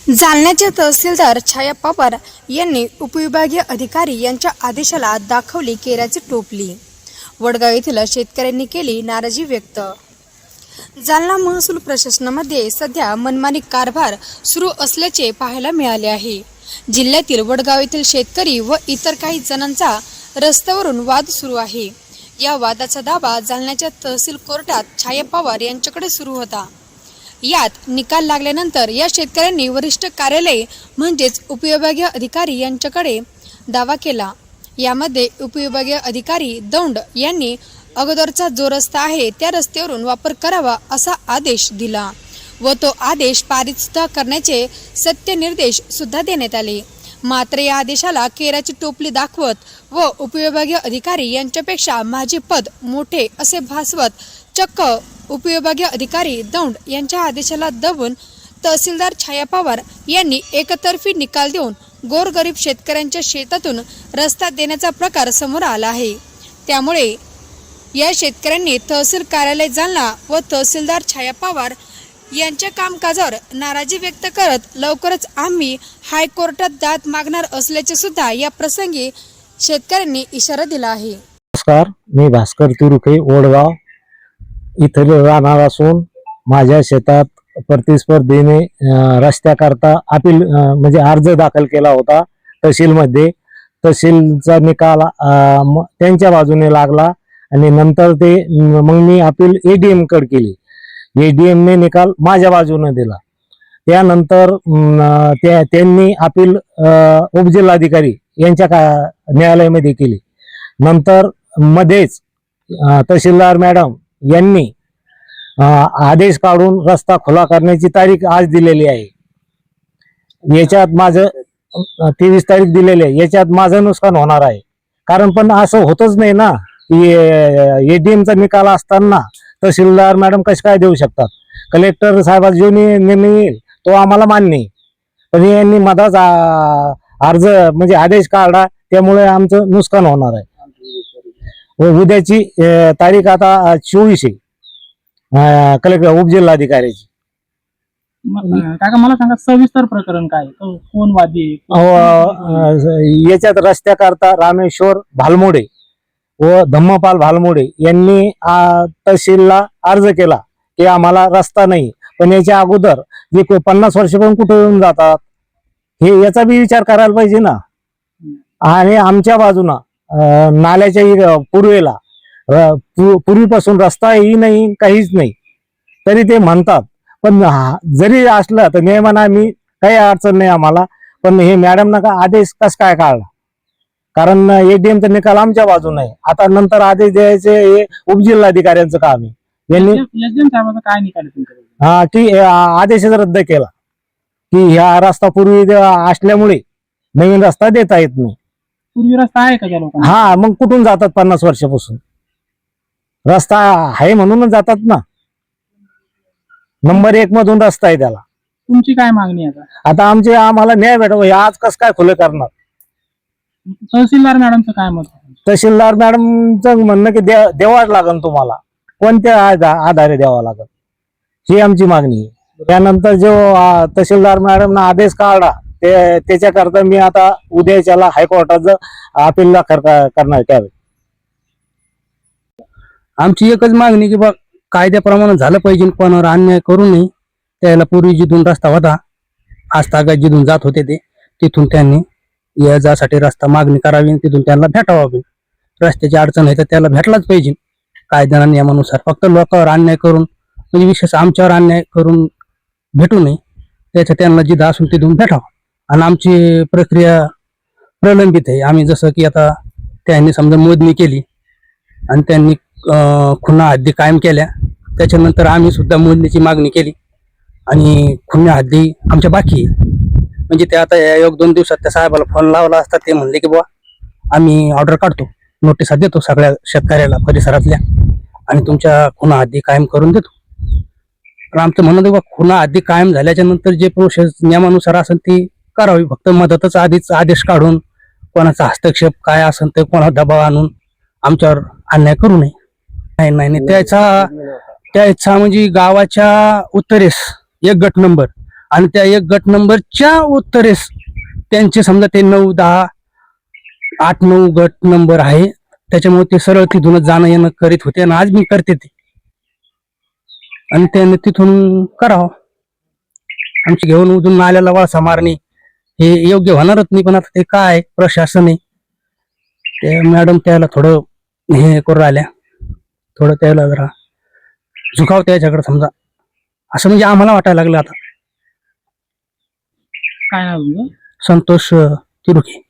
जालन्याचे तहसीलदार छाया पवार यांनी उपविभागीय अधिकारी यांच्या आदेशाला दाखवली केराची टोपली। वडगाव येथील शेतकऱ्यांनी केली नाराजी व्यक्त। जालना महसूल प्रशासनामध्ये सध्या मनमानी कारभार सुरू असल्याचे पाहायला मिळाले आहे। जिल्ह्यातील वडगाव येथील शेतकरी व इतर काही जणांचा रस्त्यावरून वाद सुरू आहे। या वादाचा दावा जालन्याच्या तहसील कोर्टात छाया पवार यांच्याकडे सुरू होता। यात निकाल लागल्यानंतर या शेतकऱ्यांनी वरिष्ठ कार्यालय म्हणजेच उपविभागीय अधिकारी यांच्याकडे दावा केला। यामध्ये उपविभागीय अधिकारी दौंड यांनी अगोदरचा जो रस्ता आहे त्या रस्त्यावरून वापर करावा असा आदेश दिला व तो आदेश पारित सुद्धा करण्याचे सत्य निर्देश सुद्धा देण्यात आले। मात्र या आदेशाला केराची टोपली दाखवत व उपविभागीय अधिकारी यांच्यापेक्षा माझे पद मोठे असे भासवत चक्क उपविभागीय अधिकारी दौंड यांच्या आदेशाला दबून तहसीलदार छाया पवार यांनी एकतर्फी निकाल देऊन गोरगरीब शेतकऱ्यांच्या शेतातून रस्ता देण्याचा प्रकार समोर आला आहे। त्यामुळे या शेतकऱ्यांनी तहसील कार्यालय जालना व तहसीलदार छाया पवार यांच्या कामकाजावर नाराजी व्यक्त करत लवकरच आम्ही हायकोर्टात दाद मागणार असल्याचे सुद्धा या प्रसंगी शेतकऱ्यांनी इशारा दिला आहे। नमस्कार, मी भास्कर तिरुके वडगाव इथे राहणार असून माझ्या शेतात प्रतिस्पर्धीने रस्त्याकरता अपील म्हणजे अर्ज दाखल केला होता तहसीलमध्ये। तहसीलचा निकाल त्यांच्या बाजूने लागला आणि नंतर ते मग मी अपील एडीएम कडे केली। एडीएम ने निकाल माझ्या बाजूने दिला। त्यानंतर त्यांनी अपील उपजिल्हाधिकारी यांच्या न्यायालयामध्ये केली। नंतर मध्येच तहसीलदार मॅडम यांनी आदेश काढून रस्ता खुला करण्याची तारीख आज दिलेली आहे। याच्यात माझं 23 तारीख दिलेली आहे। याच्यात माझं नुकसान होणार आहे, कारण पण असं होतच नाही ना की एडीएमचा निकाल असताना तहसीलदार मॅडम कसे काय देऊ शकतात। कलेक्टर साहेबांचा जो निर्णय येईल तो आम्हाला मान्य आहे, पण यांनी मधाच अर्ज म्हणजे आदेश काढला, त्यामुळे आमचं नुकसान होणार आहे। उद्याची तारीख आता 24 आहे कलेक्टर उपजिल्हाधिकाऱ्याची। काका मला सांगा सविस्तर प्रकरण काय, कोण वादी? याच्यात रस्त्याकरता रामेश्वर भालमोडे व धम्मपाल भालमोडे यांनी तहसीलला अर्ज केला की आम्हाला रस्ता नाही, पण याच्या अगोदर जे 50 वर्षापासून कुठे येऊन जातात हे याचा बी विचार करायला पाहिजे ना। आणि आमच्या बाजूला नाल्याच्या पूर्वेला पूर्वीपासून रस्ताही नाही, काहीच नाही, तरी ते म्हणतात। पण जरी असलं तर नियमानं आम्ही काही अडचण नाही आम्हाला, पण हे मॅडम नका आदेश कस काय काढला, कारण एडीएमचा निकाल आमच्या बाजूने आहे। आता नंतर आदेश द्यायचे हे उपजिल्हाधिकाऱ्यांचं काम आहे। यांनी काय निकाल की आदेश रद्द केला की ह्या रस्ता पूर्वी असल्यामुळे नवीन रस्ता देता येत नाही। पूर्वी रस्ता आहे का त्या लोकांना? हा, मग कुठून जातात? 50 वर्षापासून रस्ता आहे म्हणूनच जातात ना। नंबर 1 मधून रस्ता आहे त्याला। तुमची काय मागणी आहे आता आम्हाला न्याय भेटावं, आज कस काय खुले करणार? तहसीलदार मॅडमचं काय मत? तहसीलदार मॅडमचं म्हणणं की द्यावाच लागेल, तुम्हाला कोणत्या आधारे द्यावा लागेल, ही आमची मागणी आहे। त्यानंतर जो तहसीलदार मॅडमना आदेश काढला त्याच्याकरता मी आता उद्याच्याला हायकोर्टाचं अपील करणार त्यावेळी। आमची एकच मागणी की बा कायद्याप्रमाणे झालं पाहिजे, कोणावर अन्याय करू नये। त्याला पूर्वी जिथून रस्ता होता आजतागायत जिथून जात होते तिथून त्यांनी या जासाठी रस्ता मागणी करावी, तिथून त्यांना भेटावा। रस्त्याची अडचण आहे तर त्याला भेटलाच पाहिजे कायद्याना नियमानुसार। फक्त लोकांवर अन्याय करून म्हणजे विशेष आमच्यावर अन्याय करून भेटू नये, त्याच्या त्यांना जिथं असून तिथून भेटावं। आणि आमची प्रक्रिया प्रलंबित आहे। आम्ही जसं की आता त्यांनी समजा मोजणी केली आणि त्यांनी खुणा हद्दी कायम केल्या, त्याच्यानंतर आम्ही सुद्धा मोजणीची मागणी केली आणि खुन्या हद्दी आमच्या बाकी आहे। म्हणजे ते आता 1-2 दिवसात त्या साहेबाला फोन लावला असता, ते म्हणले की बुवा आम्ही ऑर्डर काढतो, नोटिसा देतो सगळ्या शेतकऱ्याला परिसरातल्या आणि तुमच्या खुणा हद्दी कायम करून देतो। पण आमचं म्हणणं बघा, खुणा हद्दी कायम झाल्याच्या नंतर जे प्रोसेस नियमानुसार असेल ती करावी। फक्त मदतच आधीच आदेश काढून कोणाचा हस्तक्षेप काय असेल ते कोणा दबाव आणून आमच्यावर अन्याय करू नये। नाही, त्याचा म्हणजे गावाच्या उत्तरेस एक गट नंबर आणि त्या 1 गट नंबरच्या उत्तरेस त्यांचे समजा ते 9, 10, 8, 9 गट नंबर आहे, त्याच्यामुळे ते सरळ तिथूनच जाणं येणं करीत होते आणि आज मी करते ते, आणि त्याने तिथून करावं. आमची घेऊन उजून नाल्याला वळसा मारणे हे योग्य होणारच नाही. पण आता ते काय प्रशासन आहे, ते मॅडम त्याला थोडं हे करू राहिल्या, थोडं त्याला जरा झुकाव त्याच्याकडे समजा, असं म्हणजे आम्हाला वाटायला लागलं आता. काय नाव तुमचं? संतोष तिरुके.